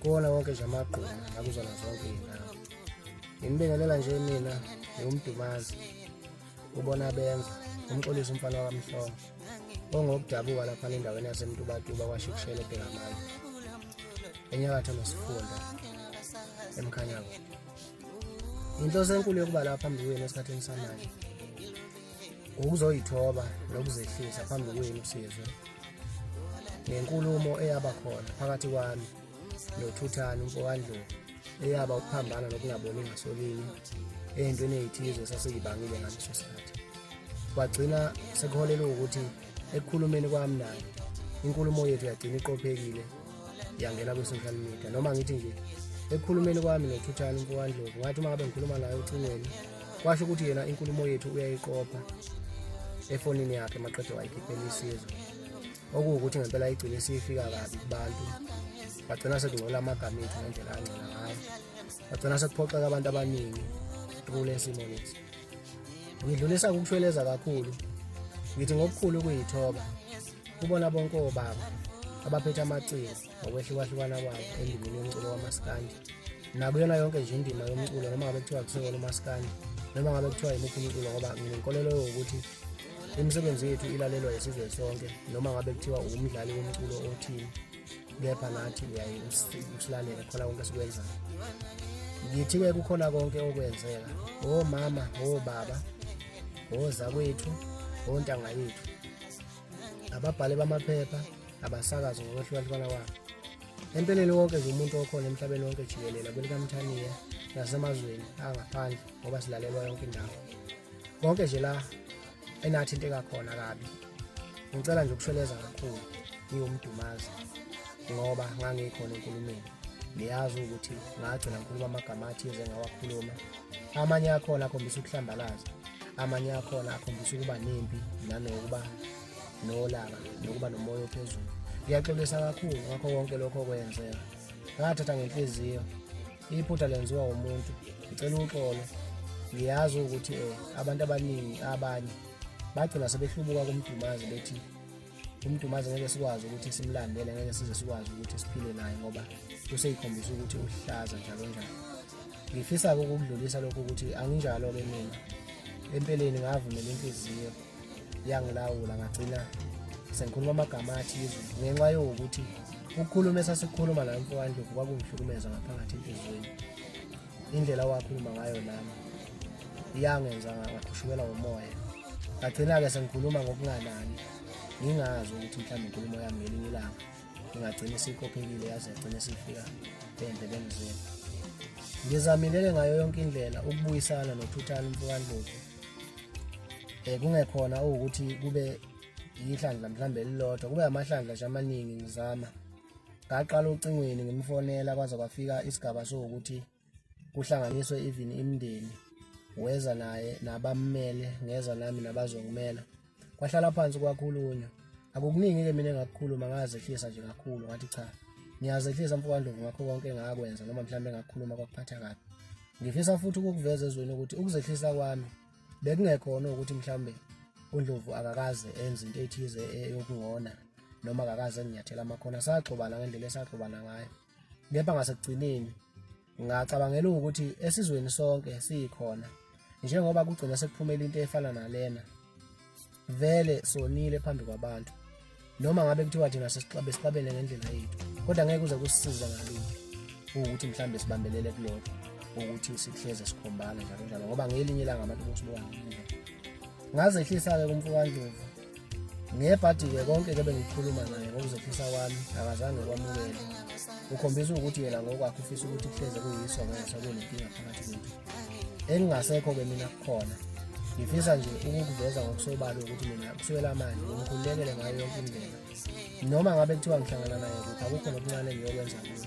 Kona wonke nje amaqhuma akuzona zonke iy'ndawo. Ngimibingelela nje mina ngiwumdumazi ubona benza umxolisa umfana wakamhlongo ongokudabuka lapha endaweni yaseMtubatuba kwaShikushele eBhekamani enyakatho nesifunda eMkhanyako. Inhloso enkulu yokuba lapha phambi kwenu esikhathini samanje ukuzoyithoba nokuzehlisa phambi kwenu sizwe ngenkulumo eyaba khona phakathi kwami noThuthani uMfowandlovu eyaba ukuphambana nokungaboni ngasolini ey'ntweni ey'thize esaseyibangile ngaleso sikhathi. Kwagcina sekuholela ukuthi ekukhulumeni kwami naye inkulumo yethu yagcina iqophekile yangena kwi-social media, noma ngithi nje ekukhulumeni kwami noThuthani uMfowandlovu ngathi uma ngabe ngikhuluma naye ucingweni kwasho ukuthi yena inkulumo yethu uyayiqopha efonini yakhe maqede wayikhiphela isizwe, okuwukuthi ngempela igcine isifika kabi kubantu. Bagcina sekungcola amagama ethu ngendlela angcola ngayo, bagcina sekuphoxeka abantu abaningi kule simo lesi. Ngidlulisa ukushweleza kakhulu, ngithi ngokukhulu ukuyithoba kubona bonke obaba abaphethe amaciko ngokwehlukahlukana kwabo endimeni yomculo wamaskandi nakuyona yonke nje indima yomculo, noma ngabe kuthiwa kusekona umaskandi noma ngabe kuthiwa yimuphi umculo, ngoba nginenkolelo yokuthi imisebenzi yethu ilalelwa yisizwe sonke, noma ngabe kuthiwa umdlali womculo othini, kepha nathi uyaye usilalele khona konke esikwenzayo. Ngithi-ke kukhona konke okwenzeka omama, obaba, ozakwethu, ontanga yethu, ababhali bamaphepha, abasakazi ngokwehlukahlukana kwabo. Empeleni wonke nje umuntu okhona emhlabeni wonke jikelele kwelikaMthaniya nasemazweni angaphandle ngoba silalelwa yonke indawo. Konke nje la enathinteka khona kabi. Ngicela nje ukushweleza kakhulu ngiwumdumazi ngoba ngangikhona enkulumeni. Niyazi ukuthi ngagcina ngikhuluma amagama athize ngawakhuluma. Amanye akhona akhombisa ukuhlambalaza, amanye akhona akhombisa ukuba nempi nanokuba nolaka nokuba nomoya ophezulu. Ngiyaxolisa kakhulu ngakho konke lokho okwenzeka. Ngathatha ngenhliziyo, iphutha lenziwa umuntu. Ngicela uxolo. Ngiyazi ukuthi abantu abaningi abanye bagcina sebehlubuka kumdumazi bethi umdumazi ngeke sikwazi ukuthi simlandele, ngeke size sikwazi ukuthi siphile naye ngoba useyikhombisa ukuthi uhlaza njalo njalo. Ngifisa ukukudlulisa lokho ukuthi anginjalo ke mina. Empeleni ngavumela inhliziyo yangilawula, ngagcina sengikhuluma amagama athize ngenxa yokuthi ukukhuluma esasikhuluma la Mfowandlovu kwakungihlukumeza ngaphakathi enhliziyweni. Indlela wakhuluma ngayo nami iyangenza ngakhushukela umoya. Ngagcina-ke sengikhuluma ngokunganani, ngingazi ukuthi mhlawumbe inkulumo yami ngelinye ilanga ingagcina isikophekile yaze yagcina isifika endlebeni zenu. Ngizamile ngayo yonke indlela ukubuyisana noThuthani uMfowandlovu, kungekhona ukuthi kube ihlandla mhlawumbe elilodwa, kube amahlandla nje amaningi. Ngizama ngaqala ucingweni ngimfonela kwaze kwafika isigaba sokuthi kuhlanganiswe even imindeni, weza naye nabammele, ngeza nami nabazongimela. Kwahlala phansi kwakhulunywa. Akukuningi-ke mina engakukhuluma, ngazehlisa nje kakhulu ngathi cha, ngiyazehlisa Mfowandlovu ngakho konke engakwenza noma mhlawumbe engakukhuluma kwakuphatha kabi. Ngifisa futhi ukukuveza ezweni ukuthi ukuzehlisa kwami bekungekhona ukuthi mhlawumbe uNdlovu akakaze enze into ethize yokungona noma akakaze enginyathela amakhona. Saxobana ngendlela esaxobana ngayo, kepha ngasekugcineni ngacabangela ukuthi esizweni sonke sikhona njengoba kugcina sekuphumela into efana nalena, vele sonile phambi kwabantu, noma ngabe kuthiwa thina sesixabene ngendlela yethu, kodwa ngeke kuze kusisiza ngalutho ukuthi mhlawumbe sibambelele kulokho ukuthi sihleze sikhombana njalo njalo, ngoba ngelinye ilanga abantu bosibuka ngini. Ngazehlisa-ke kuMfowandlovu ngebhadi-ke konke-ke bengikhuluma naye ngokuzehlisa kwami akazange kwamukele. Ukhombisa ukuthi yena ngokwakhe ufisa ukuthi kuhleze kuyiso ngoba kunenkinga phakathi kwethu engingasekho-ke mina kukhona. Ngifisa nje ukukuveza ngokusobala ukuthi mina kusukela manje ngikhululekele ngayo yonke indlela, noma ngabe kuthiwa ngihlangana naye kuphi akukho nokuncane ngiyokwenza kuyo.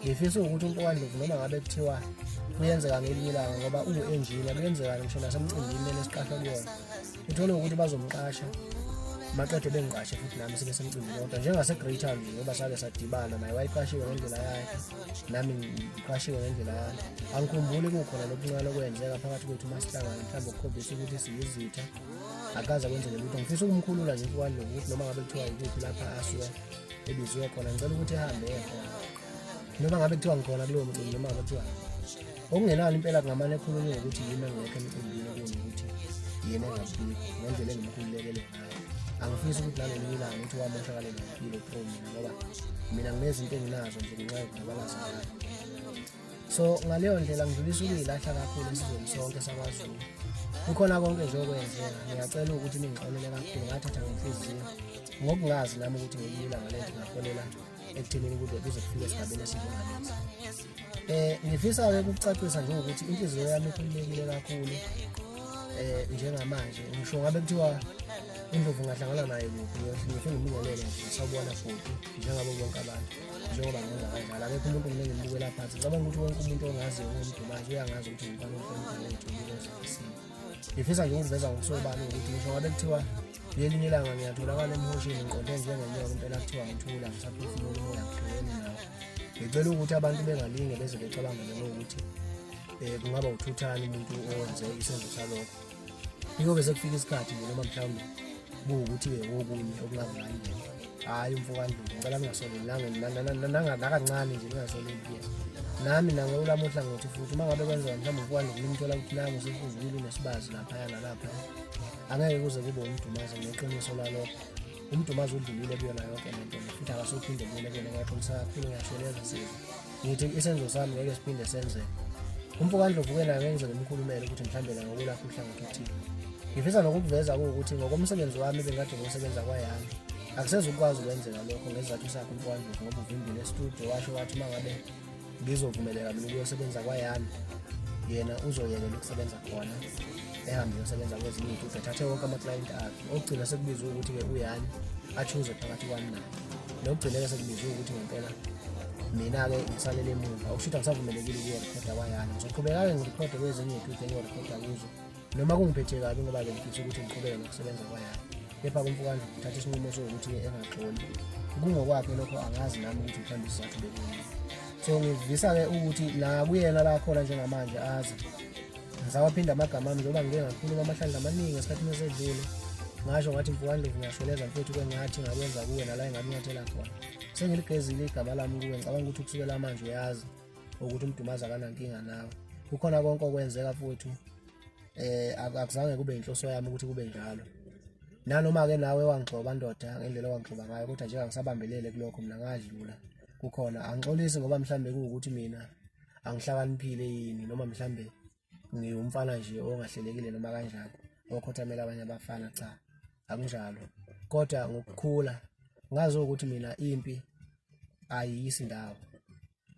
Ngifisa ukuthi uMfowandlovu noma ngabe kuthiwa kuyenzeka ngelinye ilanga ngoba ubu-engineer, kuyenzeka ngisho nasemcimbini lesiqashwa kuyona uthole ukuthi bazomqasha maqede bengiqashe futhi nami sibe semcimbini kodwa njengase-Greater nje ngoba sake sadibana naye wayiqashiwe ngendlela yakhe nami ngiqashiwe ngendlela yami. Angikhumbuli kukhona lokuncane okwenzeka phakathi kwethu masihlangana mhlawumbe ukukhombisa ukuthi siyizitha akaze kwenzeke lutho. Ngifisa ukumkhulula nje Mfowandlovu ukuthi noma ngabe kuthiwa yikuphi lapha asuke ebiziwe khona ngicela ukuthi ehambe khona noma ngabe kuthiwa ngikhona kulowo mcimbi noma ngabe kuthiwa okungenalo impela kungamane ekhulunywe ukuthi yimi engekho emcimbini kunokuthi yena engabikho ngendlela engimkhululekele ngayo. Angifisi ukuthi naleli ilanga ukuthi wamoshakale ngempilo pro mina ngoba mina nginezinto enginazo nje ngenxa yokubalaza ngayo. So ngaleyo ndlela ngidlulisa ukuyilahla kakhulu esizweni sonke sakwaZulu. Kukhona konke nje okwenzeka, ngiyacela ukuthi ningixolele kakhulu, ngathatha ngenhliziyo ngokungazi nami ukuthi ngelinye ilanga lento ngaholela ekuthenini kuze kufike esigabeni esinjengalesi. Ngifisa-ke ukucacisa nje ukuthi inhliziyo yami ikhululekile kakhulu njengamanje. Ngisho ngabe kuthiwa indlovu ngahlangana naye kuphi, ngifike ngibingelele nje sawubona futhi njengabo bonke abantu, njengoba ngenza kanjalo. Akekho umuntu kumele ngimubukela phansi. Ngicabanga ukuthi wonke umuntu ongaziyo ngoMdumazi uyangazi ukuthi ngibani uNkulunkulu wethu ngiyozisini. Ngifisa nje ukuveza ngokusobala ukuthi ngisho ngabe kuthiwa ngelinye ilanga ngiyatholakala emhosheni ngiqonde njengenyoka impela kuthiwa ngithula ngisaphefumula umoya ngigcwele nawo. Ngicela ukuthi abantu bengalinge beze becabangele ngokuthi kungaba uthuthani umuntu owenze isenzo salokho. Kuyobe sekufika isikhathi nje noma mhlawumbe kuwukuthi-ke wokunye okungavani. Hhayi umfowandlovu, ngicela ningasoleli nakancane nje ningasoleli kuyena. Nami nangolami uhlangothi futhi uma ngabe kwenziwa mhlawumbe umfowandlovu nimthola ukuthi nami usefuzile unesibazi laphaya nalaphaya, angeke kuze kube uMdumazi ngeqiniso lalokho. uMdumazi udlulile kuyona yonke lento futhi akasophinde kumele kuyena. Ngiyaxolisa kakhulu, ngiyashweleza sizo. Ngithi isenzo sami ngeke siphinde senzeke. UMfowandlovu-ke naye ngenze ngimkhulumele ukuthi mhlawumbe la ngokulapha uhlangothi uthile. Ngifisa nokukuveza ukuthi ngokomsebenzi wami bengikade ngosebenza kwayami akusezukwazi ukwenzeka lokho ngesizathu sakho uMfowandlovu, ngoba uvimbile estudio washo wathi uma ngabe ngizovumeleka mina ukuyosebenza kwayami yena uzoyekela ukusebenza khona ehambe uyosebenza kwezinye iy'tudio, ethathe wonke amaklayenti akhe. Okugcina sekubizwe ukuthi-ke uyani achuze phakathi kwami naye, nokugcina-ke sekubizwe ukuthi ngempela mina-ke ngisalele emuva, okusho ukuthi angisavumelekile ukuyorekhoda kwayani. Ngizoqhubeka-ke ngirikhode kwezinye iy'tudio engiyorekhoda kuzo noma kungiphethe kabi ngoba-ke ngifisa ukuthi ngiqhubeke nokusebenza kwayami. Kepha uMfowandlovu uthatha isinqumo sokuthi engaxoli. Kungokwakhe lokho angazi nami ukuthi mhlawumbe isizathu bekuyini. So ngivisa-ke ukuthi nakuyena la khona njengamanje azi ngisawaphinda amagama ami njengoba ngike ngakhuluma amahlandla amaningi esikhathini esedlule. Ngasho ngathi Mfowandlovu ngiyashweleza mfethu kwengathi ngakwenza kuwena la engakunyathela khona. Sengiligezile igama lami kuwe, ngicabanga ukuthi kusukela manje uyazi ukuthi uMdumazi akanankinga nawe. Kukhona konke okwenzeka futhi akuzange kube inhloso yami ukuthi kube njalo. Nanoma-ke nawe wangixoba ndoda ngendlela owangixoba ngayo, kodwa nje angisabambelele kulokho, mina ngadlula. Kukhona angixolisi ngoba mhlawumbe kuwukuthi mina angihlakaniphile yini noma mhlawumbe ngiwumfana nje ongahlelekile noma kanjani okhothamela abanye abafana, cha akunjalo. Kodwa ngokukhula ngazi ukuthi mina impi ayiyisi ndawo,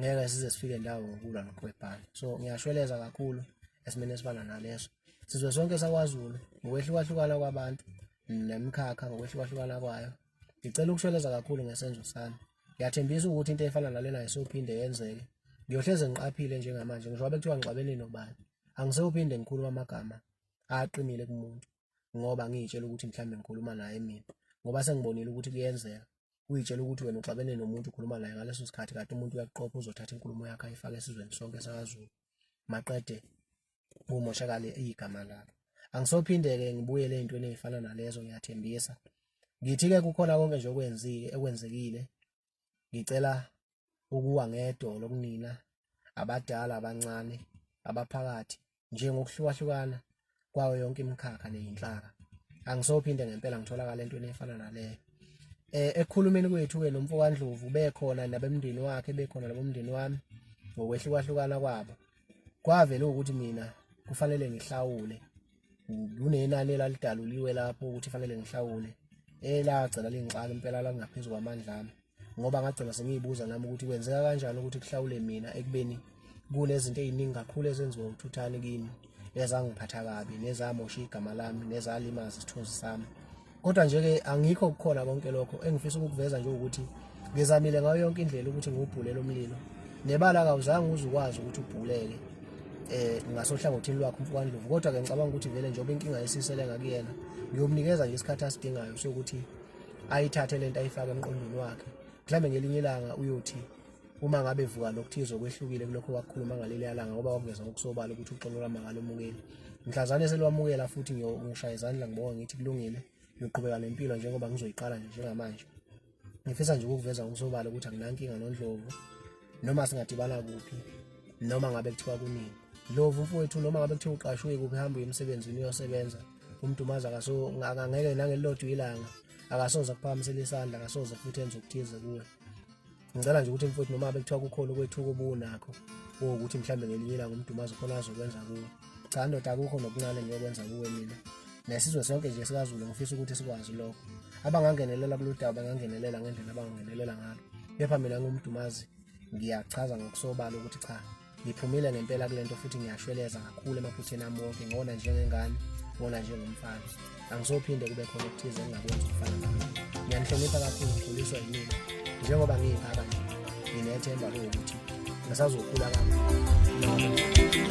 ngeke size sifike ndawo ngokulwa nokuxwebhana. So ngiyashweleza kakhulu esimeni esifana naleso. Sizwe sonke sakwaZulu ngokwehlukahlukana kwabantu nemikhakha ngokwehlukahlukana kwayo, ngicela ukushweleza kakhulu ngesenzo sami. Ngiyathembisa ukuthi into efana nalena ayisophinde yenzeke. Ngiyohleze ngiqaphile njengamanje, ngisho ngabe kuthiwa ngixabene nobani angisophinde ngikhuluma amagama aqinile kumuntu ngoba ngiyitshela ukuthi mhlawumbe ngikhuluma naye mina, ngoba sengibonile ukuthi kuyenzeka uyitshela ukuthi wena uxabene nomuntu ukhuluma naye ngaleso sikhathi kanti umuntu uyakuqopha uzothatha inkulumo yakhe ayifake esizweni sonke sakwaZulu maqede kumoshakale igama lakhe. Angisophinde-ke ngibuyele ey'ntweni ey'fana nalezo, ngiyathembisa. Ngithi-ke kukhona konke nje ekwenzekile, ngicela ukuwa ngedolo kunina, abadala, abancane, abaphakathi, nje ngokuhlukahlukana kwayo yonke imikhakha neyinhlaka. Angisophinde ngempela ngitholakala entweni efana naleyo. Ekukhulumeni kwethu-ke noMfowandlovu bekhona nabemndeni wakhe, bekhona nabomndeni wami ngokwehlukahlukana kwabo, kwavele ukuthi mina kufanele ngihlawule. Kunenani elalidaluliwe lapho ukuthi fanele ngihlawule elagcina lingixaka impela langaphezu kwamandla ami, ngoba ngagcina sengiyibuza nami ukuthi kwenzeka kanjani ukuthi kuhlawule mina ekubeni kunezinto ey'ningi kakhulu ezenziwa uthuthani kimi ezangiphatha kabi nezamosha igama lami nezalimaza isithunzi sami. Kodwa nje-ke angikho kukhona konke lokho. Engifisa ukukuveza nje ukuthi ngizamile ngayo yonke indlela ukuthi ngiwubhulele umlilo, nebala kawuzange uze ukwazi ukuthi ubhuleke ngasohlangothini lwakho uMfowandlovu. Kodwa-ke ngicabanga ukuthi vele njengoba inkinga yesisele ngakuyena, ngiyomnikeza nje isikhathi asidingayo sokuthi ayithathe lento ayifake emqondweni wakhe. Mhlawumbe ngelinye ilanga uyothi uma ngabe evuka lokuthize okwehlukile kulokho wakukhuluma ngaleliya langa, ngoba wakuveza ngokusobala ukuthi uxolo lwami akalumukeli. Mhlazane selwamukela futhi ngishaya izandla ngibonga ngithi kulungile, ngiyoqhubeka nempilo njengoba ngizoyiqala nje njengamanje. Ngifisa nje ukuveza ngokusobala ukuthi anginankinga noNdlovu, noma singadibana kuphi, noma ngabe kuthiwa kunini. Lovu mfowethu noma ngabe kuthiwa uqashwe kuphi, hamba uye emsebenzini uyosebenza, uMdumazi angeke nangelilodwa ilanga akasoze akuphakamisela isandla, akasoze futhi enze ukuthize kuwe. Ngicela nje ukuthi mfowethu noma ngabe kuthiwa kukhona ukwethuka obunakho ukuthi mhlawumbe ngelinye ilanga uMdumazi khona azokwenza kuwe. Cha ndoda, akukho nokuncane ngiyokwenza kuwe mina. Nesizwe sonke nje sikaZulu ngifisa ukuthi sikwazi lokho. Abangangenelela kulolu daba bangangenelela ngendlela abangangenelela ngalo. Kepha mina ngumdumazi ngiyachaza ngokusobala ukuthi cha, ngiphumile ngempela kule nto futhi ngiyashweleza kakhulu emaphutheni ami wonke. Ngona njengengane, ngona njengomfana. Angisophinde kube khona okuthize engingakwenza ukufana nami. Ngiyanihlonipha kakhulu, ngikhuliswa yimina. Njengoba ngingaka nje, nginethemba lokuthi ngisazokhula kakhulu.